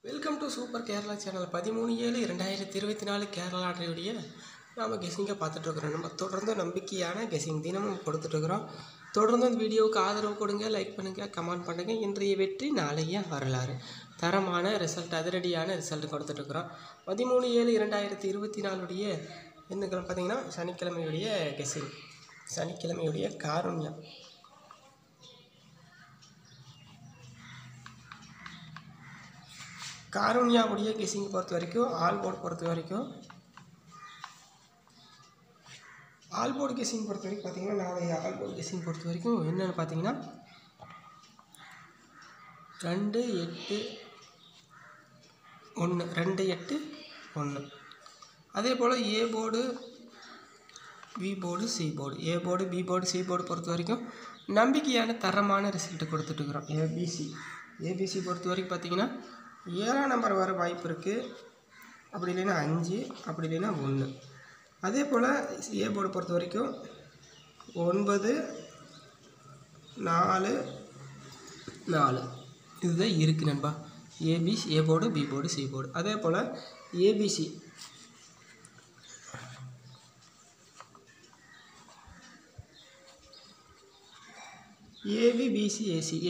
Welcome to super Kerala channel. 13/7/2024 Kerala லாட்டரியுடைய நாம் கெஸிங்கை பார்த்துட்ருக்குறோம். நம்ம தொடர்ந்து நம்பிக்கையான கெஸிங் தினமும் கொடுத்துட்ருக்குறோம். தொடர்ந்து அந்த வீடியோவுக்கு ஆதரவு கொடுங்க, லைக் பண்ணுங்கள், கமெண்ட் பண்ணுங்கள். இன்றைய வெற்றி நாளைய வரலாறு தரமான ரிசல்ட், அதிரடியான ரிசல்ட் கொடுத்துட்ருக்குறோம். 13/7/2024 எண்ணுக்கிழமை பார்த்திங்கன்னா சனிக்கிழமையுடைய கெஸிங், சனிக்கிழமையுடைய காருண்யம். காருண்யாவுடைய கெஸிங் பொறுத்த வரைக்கும், ஆல் போர்டு பொறுத்த வரைக்கும், ஆல் போர்டு கெஸிங் பொறுத்த வரைக்கும் பார்த்தீங்கன்னா, நாளைய ஆல் போர்டு கெஸிங் பொறுத்த வரைக்கும் என்னென்னு பார்த்தீங்கன்னா 2-8-1. அதே போல் A board, B board, C board, A board, B board, C board பொறுத்த வரைக்கும் நம்பிக்கையான தரமான ரிசல்ட்டு கொடுத்துட்ருக்குறோம். ஏபிசி பொறுத்த வரைக்கும் பார்த்தீங்கன்னா 7ஆம் நம்பர் வர வாய்ப்பு இருக்குது. அப்படி இல்லைன்னா 5, அப்படி இல்லைன்னா 1. அதே போல் ஏ போர்டு பொறுத்த வரைக்கும் 9, 4, 4 இதுதான் இருக்குது நண்பா. A board, B board, C board. அதே போல் ஏபிசி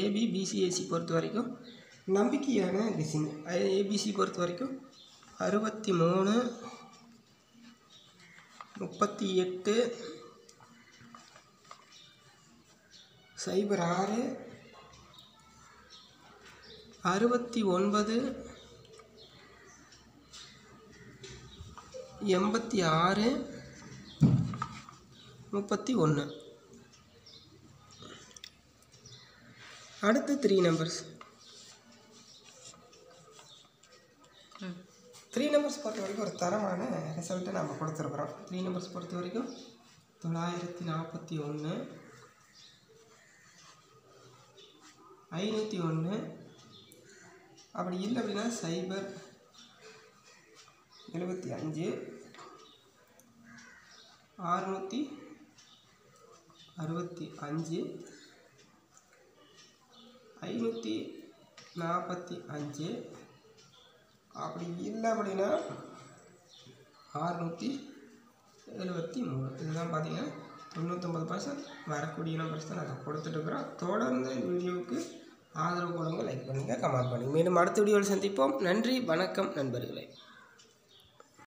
ஏபிபிசிஏசி பொறுத்த வரைக்கும் நம்பிக்கையான கெஸிங். ஏபிசி பொறுத்த வரைக்கும் 63, 38, 06, 69, 86, 31. அடுத்து 3 நம்பர்ஸ். 3 நம்பர்ஸ் பொறுத்த வரைக்கும் ஒரு தரமான ரிசல்ட்டை நம்ம கொடுத்துருக்குறோம். 3 நம்பர்ஸ் பொறுத்த வரைக்கும் 941, 501, அப்படி இல்லை அப்படின்னா 075, 665, 545, அப்படி இல்லை அப்படின்னா 673. இதுதான் பார்த்தீங்கன்னா 99% வரக்கூடிய நம்பர்ஸ் தான் நாங்கள் கொடுத்துட்ருக்குறோம். தொடர்ந்து இந்த வீடியோவுக்கு ஆதரவு கொடுங்க, லைக் பண்ணுங்கள், கமெண்ட் பண்ணுங்கள். மேலும் அடுத்த வீடியோவில் சந்திப்போம். நன்றி, வணக்கம் நண்பர்களே.